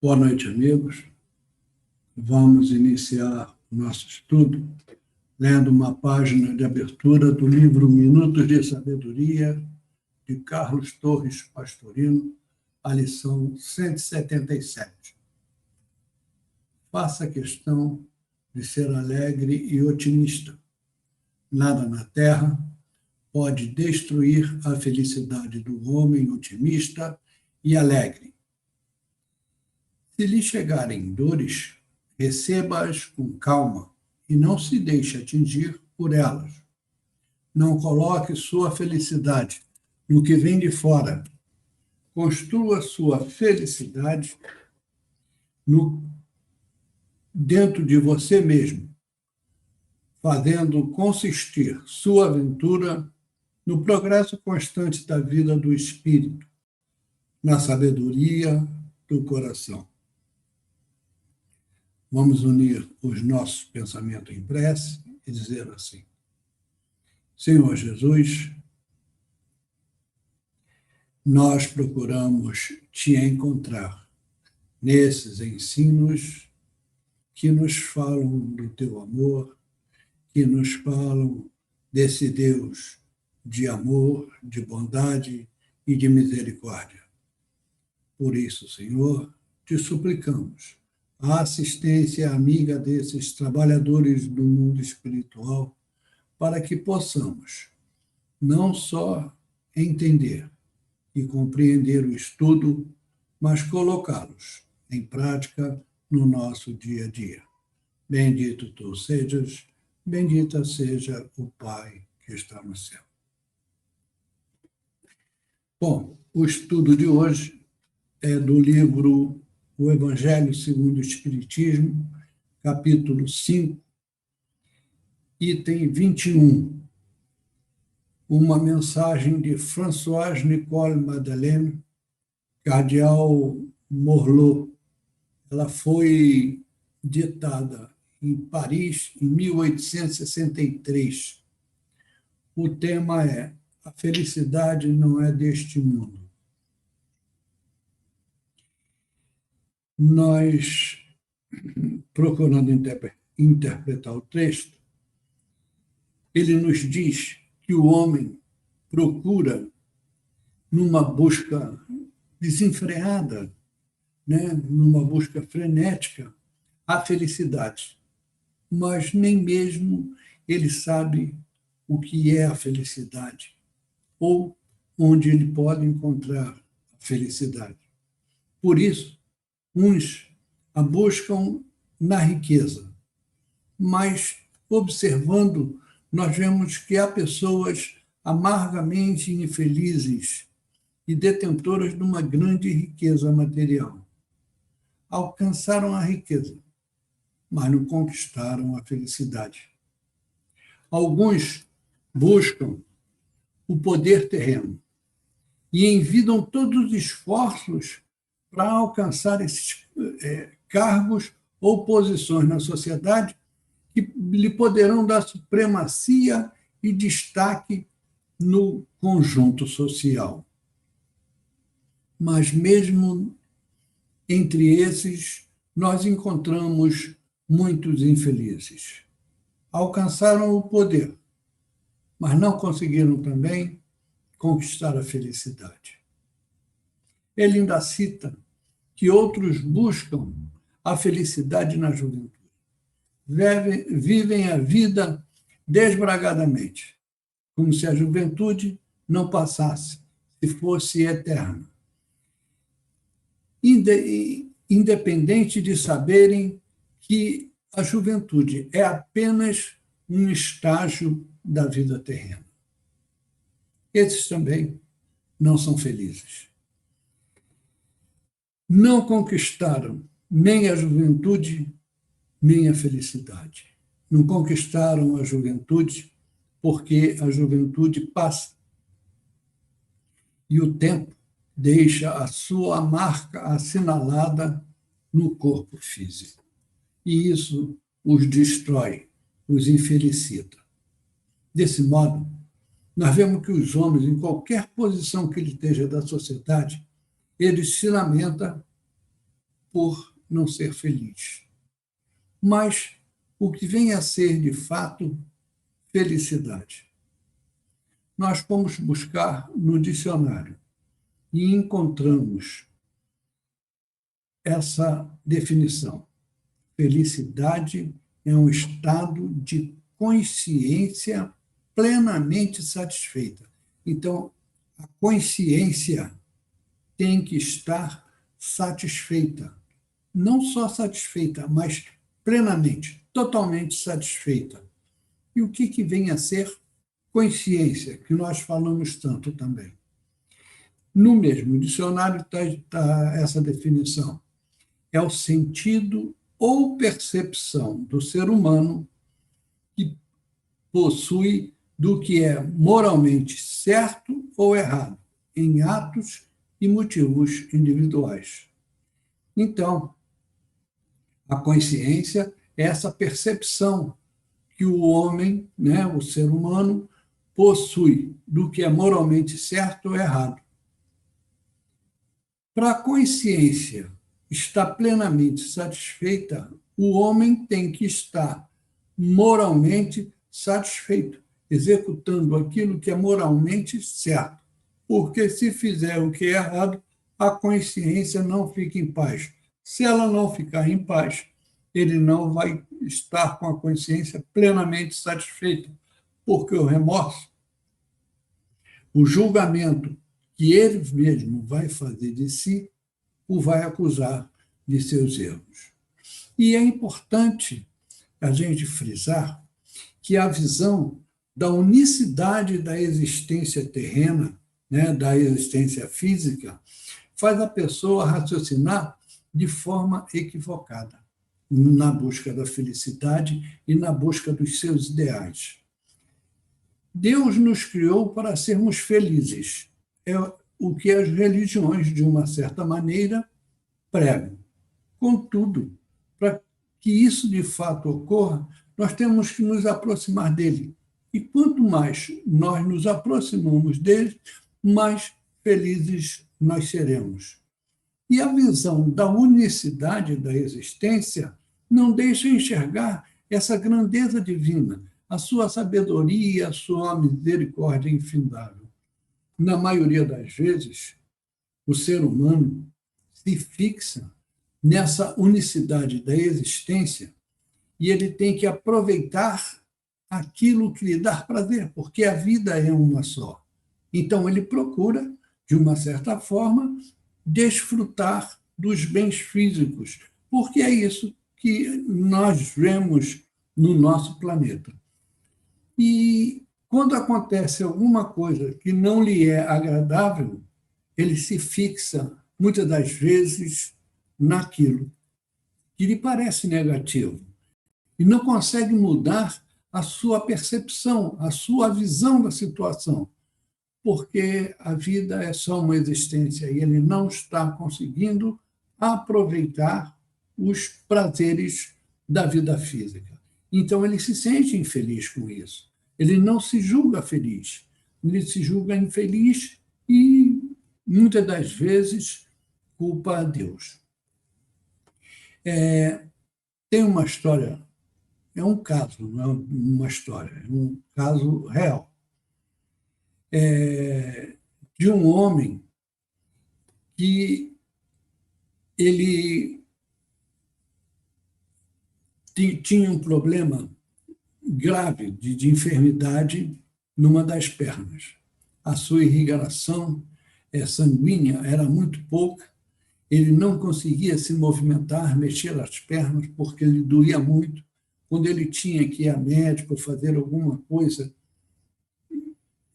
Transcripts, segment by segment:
Boa noite, amigos. Vamos iniciar o nosso estudo lendo uma página de abertura do livro Minutos de Sabedoria, de Carlos Torres Pastorino, a lição 177. Faça questão de ser alegre e otimista. Nada na terra pode destruir a felicidade do homem otimista e alegre. Se lhe chegarem dores, receba-as com calma e não se deixe atingir por elas. Não coloque sua felicidade no que vem de fora. Construa sua felicidade dentro de você mesmo, fazendo consistir sua aventura no progresso constante da vida do espírito, na sabedoria do coração. Vamos unir os nossos pensamentos em prece e dizer assim: Senhor Jesus, nós procuramos te encontrar nesses ensinos que nos falam do teu amor, que nos falam desse Deus de amor, de bondade e de misericórdia. Por isso, Senhor, te suplicamos a assistência amiga desses trabalhadores do mundo espiritual, para que possamos não só entender e compreender o estudo, mas colocá-los em prática no nosso dia a dia. Bendito tu sejas, bendita seja o Pai que está no céu. Bom, o estudo de hoje é do livro O Evangelho segundo o Espiritismo, capítulo 5, item 21. Uma mensagem de Françoise Nicole Madeleine, cardeal Morlot. Ela foi ditada em Paris em 1863. O tema é: a felicidade não é deste mundo. Nós, procurando interpretar o texto, ele nos diz que o homem procura, numa busca desenfreada, numa busca frenética, a felicidade. Mas nem mesmo ele sabe o que é a felicidade ou onde ele pode encontrar a felicidade. Por isso, uns a buscam na riqueza, mas, observando, nós vemos que há pessoas amargamente infelizes e detentoras de uma grande riqueza material. Alcançaram a riqueza, mas não conquistaram a felicidade. Alguns buscam o poder terreno e envidam todos os esforços para alcançar esses cargos ou posições na sociedade que lhe poderão dar supremacia e destaque no conjunto social. Mas mesmo entre esses, nós encontramos muitos infelizes. Alcançaram o poder, mas não conseguiram também conquistar a felicidade. Ele ainda cita que outros buscam a felicidade na juventude. Vivem a vida desbragadamente, como se a juventude não passasse, se fosse eterna. Independente de saberem que a juventude é apenas um estágio da vida terrena. Esses também não são felizes. Não conquistaram nem a juventude, nem a felicidade. Não conquistaram a juventude porque a juventude passa. E o tempo deixa a sua marca assinalada no corpo físico. E isso os destrói, os infelicita. Desse modo, nós vemos que os homens, em qualquer posição que ele esteja da sociedade, ele se lamenta por não ser feliz, mas o que vem a ser, de fato, felicidade. Nós fomos buscar no dicionário e encontramos essa definição. Felicidade é um estado de consciência plenamente satisfeita. Então, a consciência tem que estar satisfeita. Não só satisfeita, mas plenamente, totalmente satisfeita. E o que vem a ser consciência, que nós falamos tanto também? No mesmo dicionário está essa definição. É o sentido ou percepção do ser humano que possui do que é moralmente certo ou errado, em atos e motivos individuais. Então, a consciência é essa percepção que o homem, né, o ser humano, possui do que é moralmente certo ou errado. Para a consciência estar plenamente satisfeita, o homem tem que estar moralmente satisfeito, executando aquilo que é moralmente certo. Porque se fizer o que é errado, a consciência não fica em paz. Se ela não ficar em paz, ele não vai estar com a consciência plenamente satisfeita, porque o remorso, o julgamento que ele mesmo vai fazer de si, o vai acusar de seus erros. E é importante a gente frisar que a visão da unicidade da existência terrena, né, da existência física, faz a pessoa raciocinar de forma equivocada na busca da felicidade e na busca dos seus ideais. Deus nos criou para sermos felizes. É o que as religiões, de uma certa maneira, pregam. Contudo, para que isso de fato ocorra, nós temos que nos aproximar dele. E quanto mais nós nos aproximamos dele, mais felizes nós seremos. E a visão da unicidade da existência não deixa enxergar essa grandeza divina, a sua sabedoria, a sua misericórdia infindável. Na maioria das vezes, o ser humano se fixa nessa unicidade da existência e ele tem que aproveitar aquilo que lhe dá prazer, porque a vida é uma só. Então, ele procura, de uma certa forma, desfrutar dos bens físicos, porque é isso que nós vemos no nosso planeta. E quando acontece alguma coisa que não lhe é agradável, ele se fixa, muitas das vezes, naquilo que lhe parece negativo e não consegue mudar a sua percepção, a sua visão da situação, porque a vida é só uma existência e ele não está conseguindo aproveitar os prazeres da vida física. Então, ele se sente infeliz com isso. Ele não se julga feliz, ele se julga infeliz e, muitas das vezes, culpa a Deus. Tem uma história, é um caso, não é uma história, é um caso real, de um homem que ele tinha um problema grave de enfermidade numa das pernas. A sua irrigação sanguínea era muito pouca, ele não conseguia se movimentar, mexer as pernas, porque ele doía muito. Quando ele tinha que ir a médico fazer alguma coisa,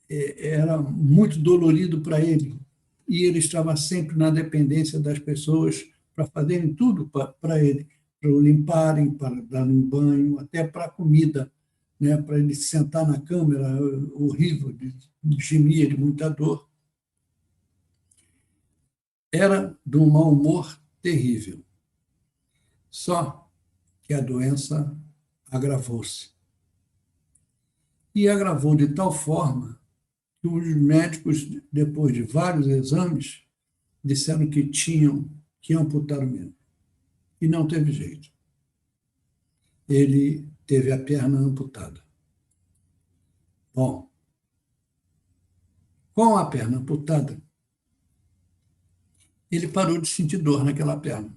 era muito dolorido para ele. E ele estava sempre na dependência das pessoas para fazerem tudo para ele, para o limparem, para dar um banho, até para a comida, né? Para ele sentar na cama, era horrível, gemia de muita dor. Era de um mau humor terrível. Só que a doença agravou-se. E agravou de tal forma que os médicos, depois de vários exames, disseram que tinham que amputar o membro. e não teve jeito. Ele teve a perna amputada. Bom, com a perna amputada, ele parou de sentir dor naquela perna.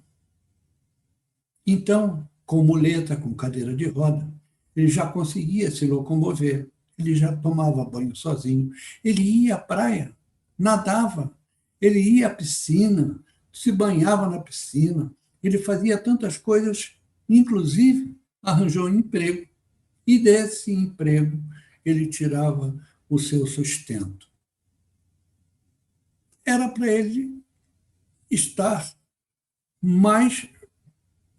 Então, com muleta, com cadeira de roda, ele já conseguia se locomover, ele já tomava banho sozinho, ele ia à praia, nadava, ele ia à piscina, se banhava na piscina, ele fazia tantas coisas, inclusive arranjou um emprego, e desse emprego ele tirava o seu sustento. Era para ele estar mais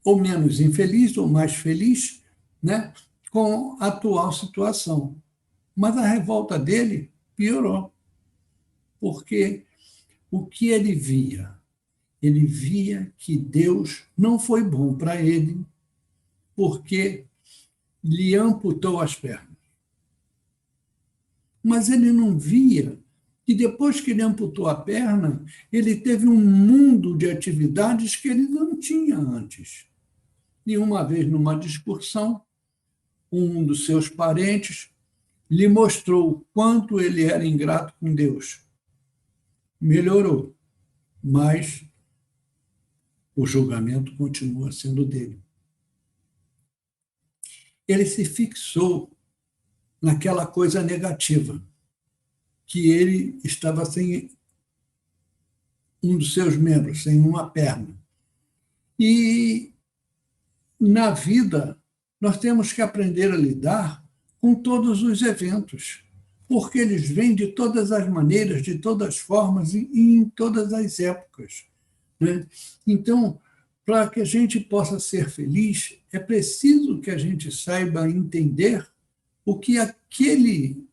ou menos infeliz, ou mais feliz, né, com a atual situação. Mas a revolta dele piorou, porque o que ele via? Ele via que Deus não foi bom para ele, porque lhe amputou as pernas. Mas ele não via que depois que ele amputou a perna, ele teve um mundo de atividades que ele não tinha antes. E uma vez, numa discussão, um dos seus parentes lhe mostrou o quanto ele era ingrato com Deus. Melhorou, mas o julgamento continua sendo dele. Ele se fixou naquela coisa negativa, que ele estava sem um dos seus membros, sem uma perna. E na vida, nós temos que aprender a lidar com todos os eventos, porque eles vêm de todas as maneiras, de todas as formas e em todas as épocas, né? Então, para que a gente possa ser feliz, é preciso que a gente saiba entender o que aquele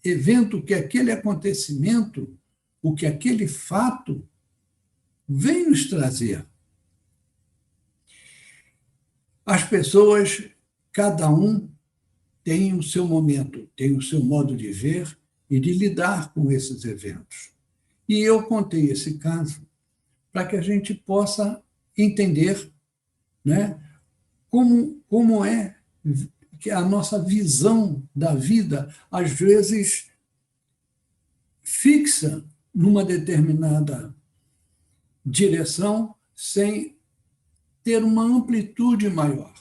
evento, o que aquele acontecimento, o que aquele fato vem nos trazer. As pessoas, cada um tem o seu momento, tem o seu modo de ver e de lidar com esses eventos. E eu contei esse caso para que a gente possa entender, né, como é que a nossa visão da vida, às vezes, fixa numa determinada direção sem ter uma amplitude maior.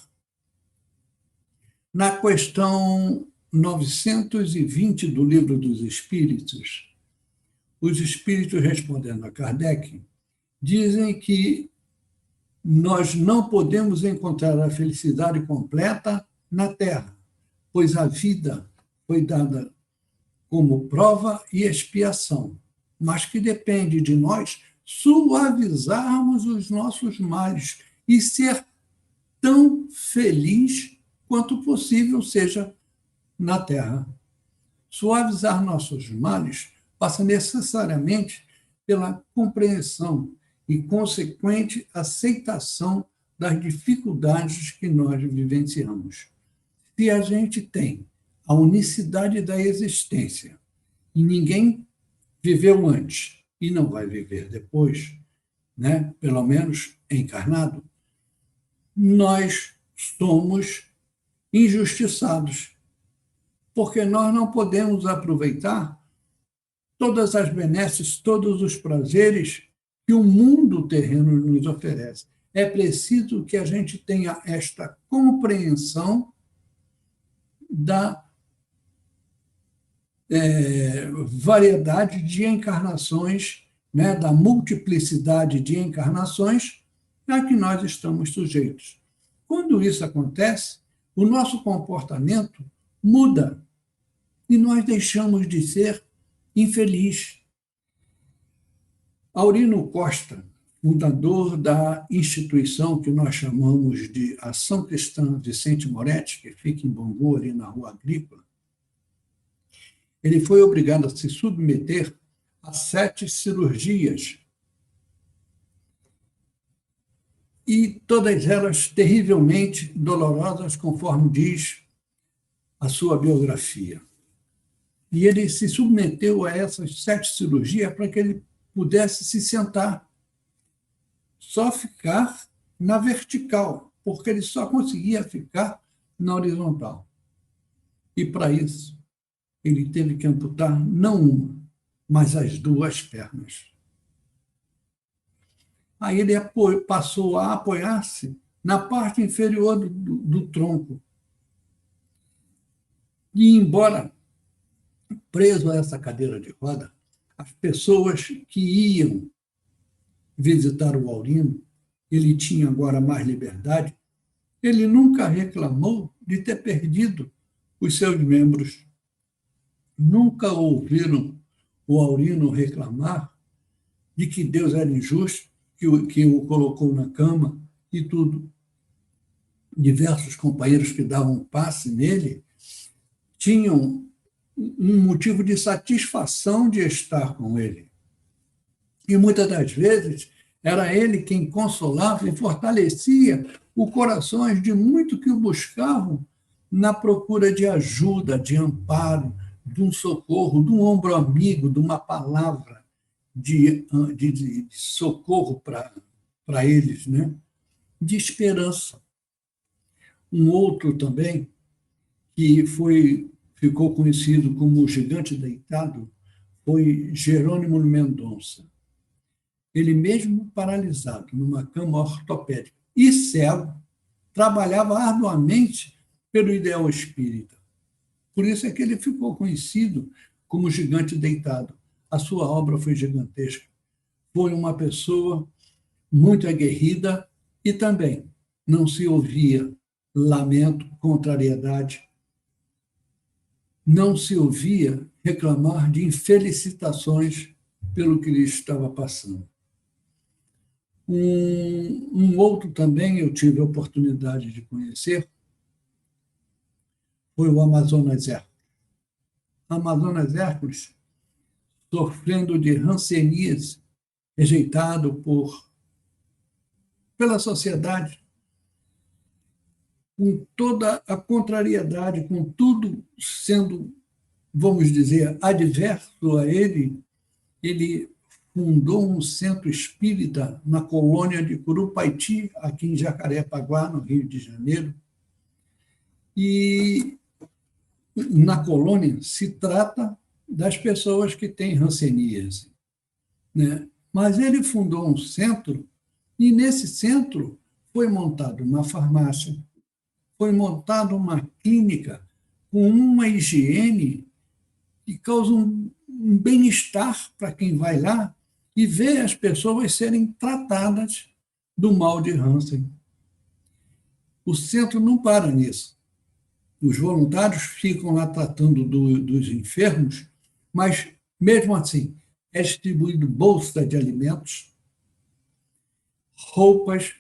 Na questão 920 do Livro dos Espíritos, os espíritos, respondendo a Kardec, dizem que nós não podemos encontrar a felicidade completa na Terra, pois a vida foi dada como prova e expiação, mas que depende de nós suavizarmos os nossos males e ser tão feliz quanto possível seja na Terra. Suavizar nossos males passa necessariamente pela compreensão e consequente aceitação das dificuldades que nós vivenciamos. Se a gente tem a unicidade da existência e ninguém viveu antes e não vai viver depois, né, pelo menos encarnado, nós somos injustiçados, porque nós não podemos aproveitar todas as benesses, todos os prazeres que o mundo terreno nos oferece. É preciso que a gente tenha esta compreensão da variedade de encarnações, né, da multiplicidade de encarnações a que nós estamos sujeitos. Quando isso acontece, o nosso comportamento muda e nós deixamos de ser infeliz. Aurino Costa, fundador da instituição que nós chamamos de Ação Cristã Vicente Moretti, que fica em Bangu, ali na Rua Agrícola, ele foi obrigado a se submeter a 7 cirurgias, e todas elas terrivelmente dolorosas, conforme diz a sua biografia. E ele se submeteu a essas 7 cirurgias para que ele pudesse se sentar, só ficar na vertical, porque ele só conseguia ficar na horizontal. E, para isso, ele teve que amputar não uma, mas as duas pernas. Aí ele passou a apoiar-se na parte inferior do tronco. E, embora preso a essa cadeira de roda, as pessoas que iam visitar o Aurino, ele tinha agora mais liberdade, ele nunca reclamou de ter perdido os seus membros. Nunca ouviram o Aurino reclamar de que Deus era injusto, que o colocou na cama e tudo. Diversos companheiros que davam passe nele tinham um motivo de satisfação de estar com ele. E muitas das vezes era ele quem consolava e fortalecia os corações de muitos que o buscavam na procura de ajuda, de amparo, de um socorro, de um ombro amigo, de uma palavra de socorro para eles, né? De esperança. Um outro também, que ficou conhecido como o Gigante Deitado, foi Jerônimo Mendonça. Ele mesmo paralisado numa cama ortopédica e cego, trabalhava arduamente pelo ideal espírita. Por isso é que ele ficou conhecido como Gigante Deitado. A sua obra foi gigantesca. Foi uma pessoa muito aguerrida e também não se ouvia lamento, contrariedade, não se ouvia reclamar de infelicitações pelo que lhe estava passando. Um outro também eu tive a oportunidade de conhecer foi o Amazonas Hércules. Amazonas Hércules, sofrendo de hanseníase, rejeitado pela sociedade, com toda a contrariedade, com tudo sendo, vamos dizer, adverso a ele, ele fundou um centro espírita na colônia de Curupaiti, aqui em Jacarepaguá, no Rio de Janeiro. E na colônia se trata das pessoas que têm hanseníase, né? Mas ele fundou um centro e, nesse centro, foi montada uma farmácia, foi montada uma clínica com uma higiene que causa um bem-estar para quem vai lá e vê as pessoas serem tratadas do mal de Hansen. O centro não para nisso. Os voluntários ficam lá tratando dos enfermos, mas, mesmo assim, é distribuído bolsa de alimentos, roupas,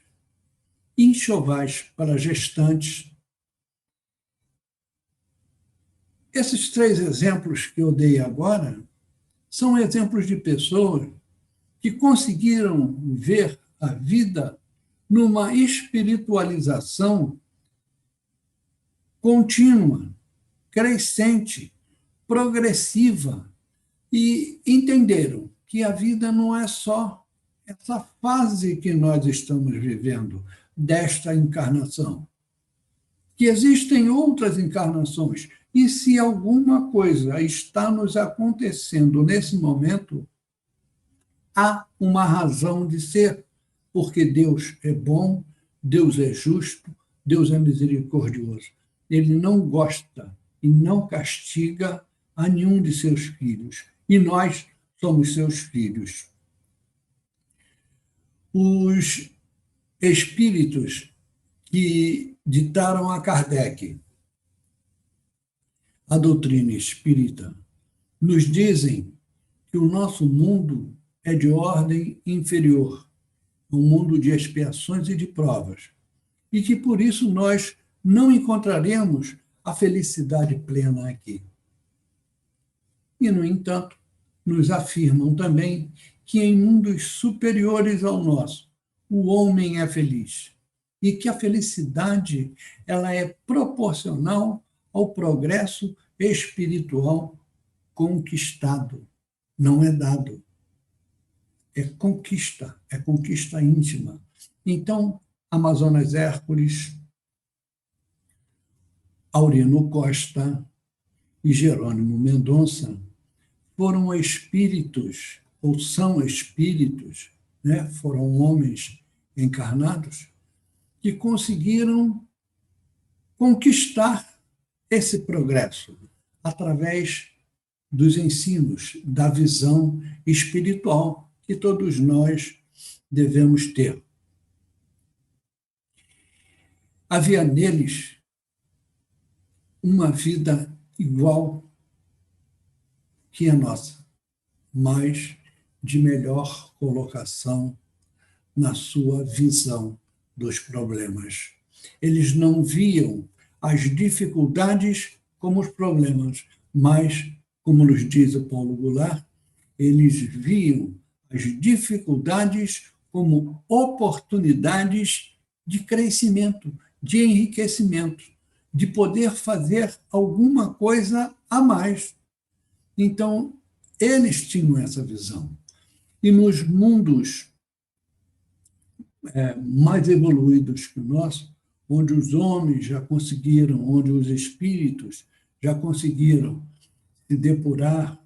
enxovais para gestantes. Esses 3 exemplos que eu dei agora são exemplos de pessoas que conseguiram ver a vida numa espiritualização contínua, crescente, progressiva, e entenderam que a vida não é só essa fase que nós estamos vivendo desta encarnação, que existem outras encarnações, e se alguma coisa está nos acontecendo nesse momento, há uma razão de ser, porque Deus é bom, Deus é justo, Deus é misericordioso. Ele não gosta e não castiga a nenhum de seus filhos. E nós somos seus filhos. Os espíritos que ditaram a Kardec a doutrina espírita nos dizem que o nosso mundo é de ordem inferior, um mundo de expiações e de provas, e que por isso nós não encontraremos a felicidade plena aqui. E, no entanto, nos afirmam também que em mundos superiores ao nosso, o homem é feliz e que a felicidade ela é proporcional ao progresso espiritual conquistado, não é dado. É conquista íntima. Então, Amazonas Hércules, Aurino Costa e Jerônimo Mendonça foram espíritos, ou são espíritos, né? Foram homens encarnados que conseguiram conquistar esse progresso através dos ensinos, da visão espiritual que todos nós devemos ter. Havia neles uma vida igual que a nossa, mas de melhor colocação na sua visão dos problemas. Eles não viam as dificuldades como os problemas, mas, como nos diz o Paulo Goulart, eles viam as dificuldades como oportunidades de crescimento, de enriquecimento, de poder fazer alguma coisa a mais. Então, eles tinham essa visão. E nos mundos mais evoluídos que o nosso, onde os homens já conseguiram, onde os espíritos já conseguiram se depurar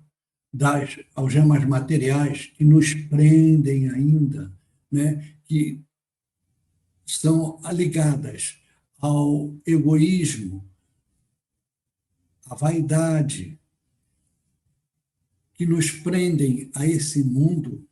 das algemas materiais que nos prendem ainda, né, que estão ligadas ao egoísmo, à vaidade, que nos prendem a esse mundo.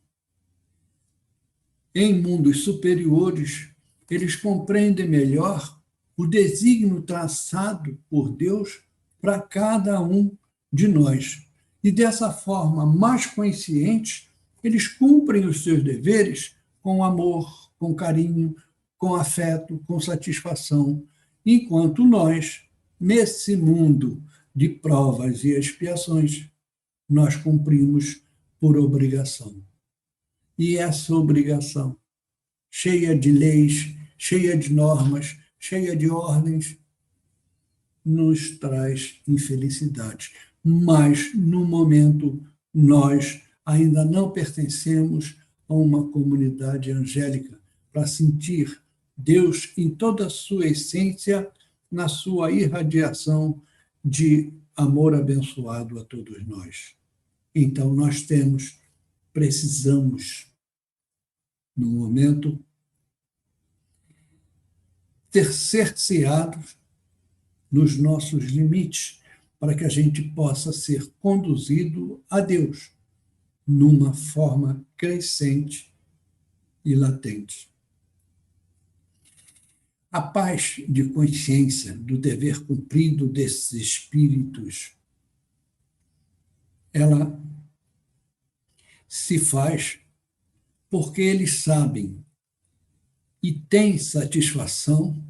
Em mundos superiores, eles compreendem melhor o desígnio traçado por Deus para cada um de nós. E dessa forma mais consciente, eles cumprem os seus deveres com amor, com carinho, com afeto, com satisfação, enquanto nós, nesse mundo de provas e expiações, nós cumprimos por obrigação. E essa obrigação, cheia de leis, cheia de normas, cheia de ordens, nos traz infelicidade. Mas, no momento, nós ainda não pertencemos a uma comunidade angélica para sentir Deus em toda a sua essência, na sua irradiação de amor abençoado a todos nós. Então, nós precisamos, no momento, ter cerceados nos nossos limites, para que a gente possa ser conduzido a Deus numa forma crescente e latente. A paz de consciência do dever cumprido desses espíritos, ela se faz porque eles sabem e têm satisfação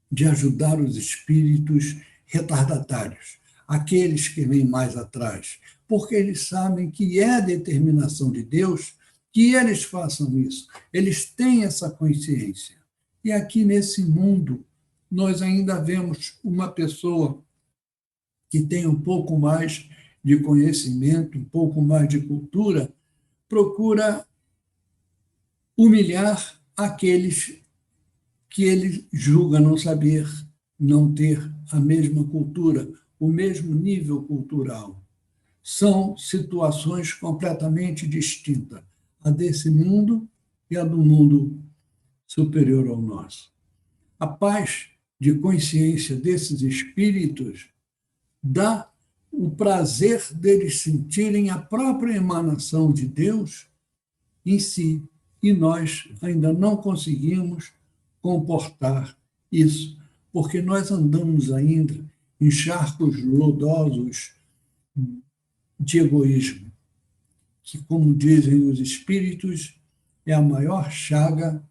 de ajudar os espíritos retardatários, aqueles que vêm mais atrás, porque eles sabem que é a determinação de Deus que eles façam isso. Eles têm essa consciência. E aqui nesse mundo, nós ainda vemos uma pessoa que tem um pouco mais de conhecimento, um pouco mais de cultura, procura humilhar aqueles que ele julga não saber, não ter a mesma cultura, o mesmo nível cultural. São situações completamente distintas, a desse mundo e a do mundo superior ao nosso. A paz de consciência desses espíritos dá o prazer deles sentirem a própria emanação de Deus em si, e nós ainda não conseguimos comportar isso, porque nós andamos ainda em charcos lodosos de egoísmo, que, como dizem os espíritos, é a maior chaga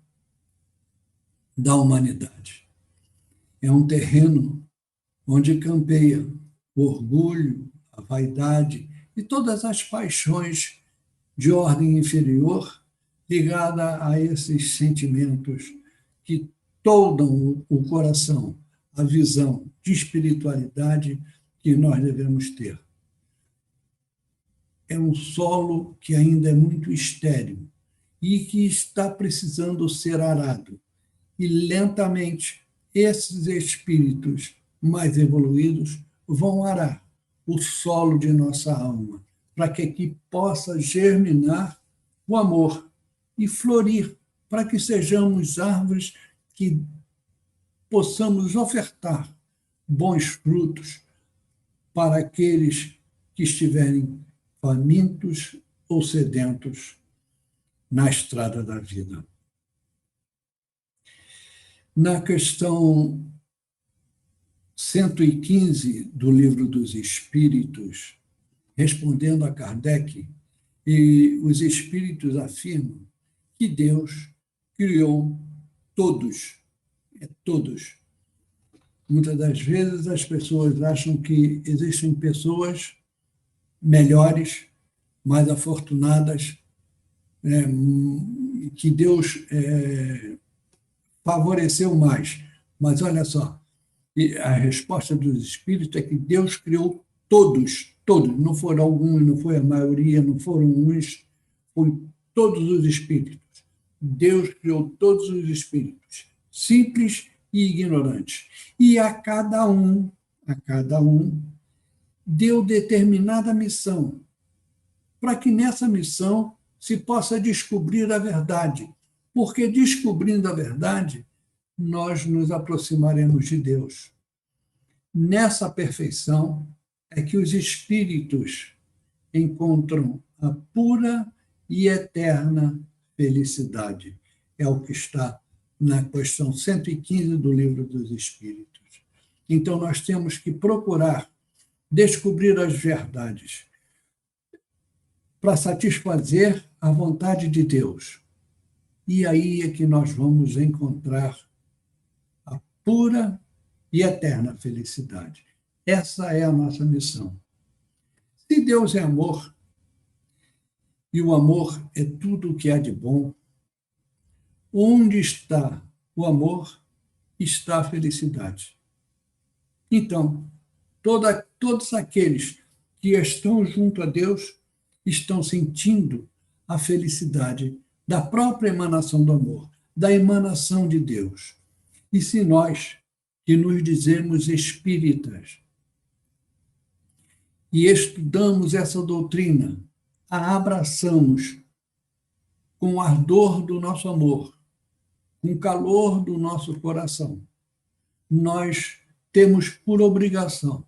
da humanidade. É um terreno onde campeia o orgulho, a vaidade e todas as paixões de ordem inferior ligada a esses sentimentos que toldam o coração, a visão de espiritualidade que nós devemos ter. É um solo que ainda é muito estéril e que está precisando ser arado. E lentamente, esses espíritos mais evoluídos vão arar o solo de nossa alma, para que aqui possa germinar o amor e florir, para que sejamos árvores que possamos ofertar bons frutos para aqueles que estiverem famintos ou sedentos na estrada da vida. Na questão 115 do Livro dos Espíritos, respondendo a Kardec, e os espíritos afirmam que Deus criou todos, todos. Muitas das vezes as pessoas acham que existem pessoas melhores, mais afortunadas, que Deus favoreceu mais. Mas olha só, a resposta dos espíritos é que Deus criou todos, todos, não foram alguns, não foi a maioria, não foram uns, foi todos os espíritos. Deus criou todos os espíritos, simples e ignorantes. E a cada um, deu determinada missão, para que nessa missão se possa descobrir a verdade. Porque descobrindo a verdade, nós nos aproximaremos de Deus. Nessa perfeição é que os espíritos encontram a pura e eterna felicidade. É o que está na questão 115 do Livro dos Espíritos. Então, nós temos que procurar descobrir as verdades para satisfazer a vontade de Deus. E aí é que nós vamos encontrar a pura e eterna felicidade. Essa é a nossa missão. Se Deus é amor, e o amor é tudo o que há de bom, onde está o amor, está a felicidade. Então, todos aqueles que estão junto a Deus estão sentindo a felicidade da própria emanação do amor, da emanação de Deus. E se nós, que nos dizemos espíritas, e estudamos essa doutrina, a abraçamos com o ardor do nosso amor, com o calor do nosso coração, nós temos por obrigação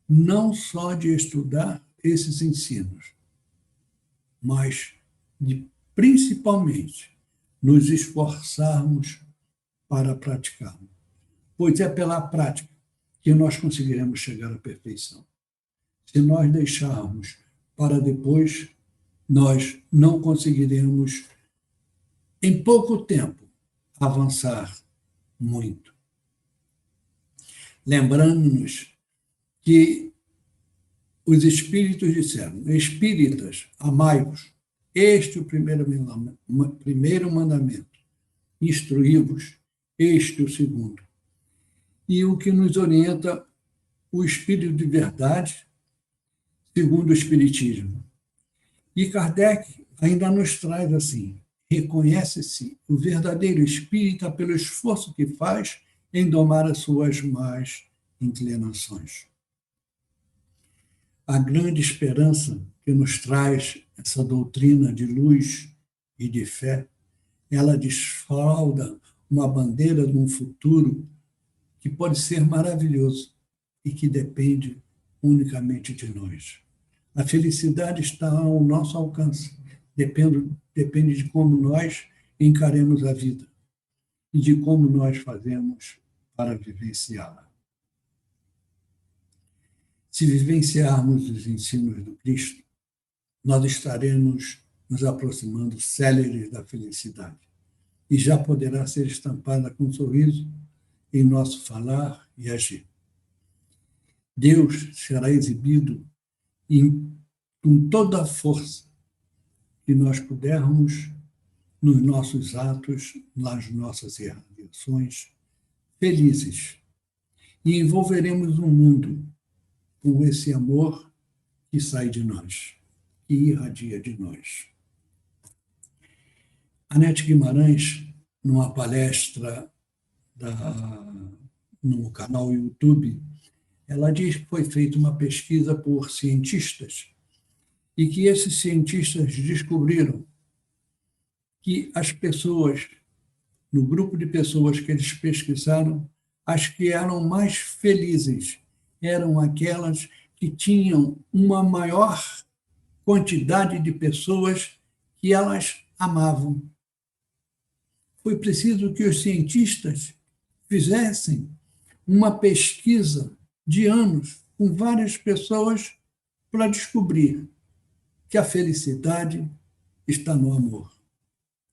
não só de estudar esses ensinos, mas de, principalmente, nos esforçarmos para praticá-lo. Pois é pela prática que nós conseguiremos chegar à perfeição. Se nós deixarmos para depois, nós não conseguiremos, em pouco tempo, avançar muito. Lembrando-nos que os espíritos disseram: espíritas, amai-vos, este é o primeiro mandamento, instruí-vos, este é o segundo. E o que nos orienta o Espírito de verdade, segundo o Espiritismo. E Kardec ainda nos traz assim: reconhece-se o verdadeiro espírita pelo esforço que faz em domar as suas más inclinações. A grande esperança que nos traz essa doutrina de luz e de fé, ela desfralda uma bandeira de um futuro que pode ser maravilhoso e que depende unicamente de nós. A felicidade está ao nosso alcance, depende de como nós encaremos a vida e de como nós fazemos para vivenciá-la. Se vivenciarmos os ensinos do Cristo, nós estaremos nos aproximando céleres da felicidade e já poderá ser estampada com um sorriso em nosso falar e agir. Deus será exibido com toda a força que nós pudermos nos nossos atos, nas nossas realizações, felizes. E envolveremos o mundo com esse amor que sai de nós, que irradia de nós. Anete Guimarães, numa palestra no canal YouTube, ela diz que foi feita uma pesquisa por cientistas e que esses cientistas descobriram que as pessoas, no grupo de pessoas que eles pesquisaram, as que eram mais felizes eram aquelas que tinham uma maior quantidade de pessoas que elas amavam. Foi preciso que os cientistas fizessem uma pesquisa de anos com várias pessoas para descobrir que a felicidade está no amor.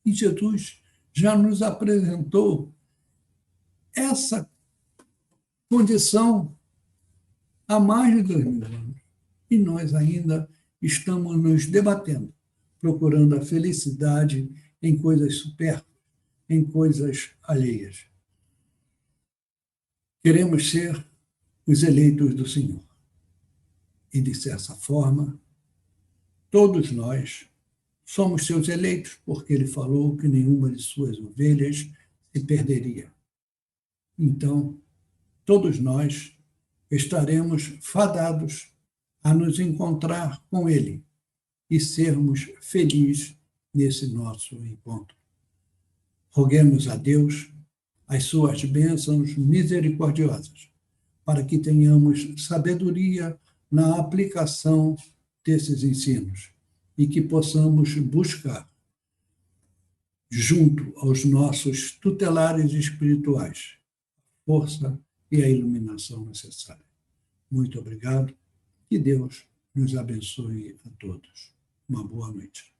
E Jesus já nos apresentou essa condição há mais de 2000 anos. E nós ainda estamos nos debatendo, procurando a felicidade em coisas supérfluas, em coisas alheias. Queremos ser os eleitos do Senhor. E, dessa forma, todos nós somos seus eleitos, porque ele falou que nenhuma de suas ovelhas se perderia. Então, todos nós estaremos fadados a nos encontrar com ele e sermos felizes nesse nosso encontro. Roguemos a Deus as suas bênçãos misericordiosas, para que tenhamos sabedoria na aplicação desses ensinos e que possamos buscar, junto aos nossos tutelares espirituais, força e a iluminação necessária. Muito obrigado. Que Deus nos abençoe a todos. Uma boa noite.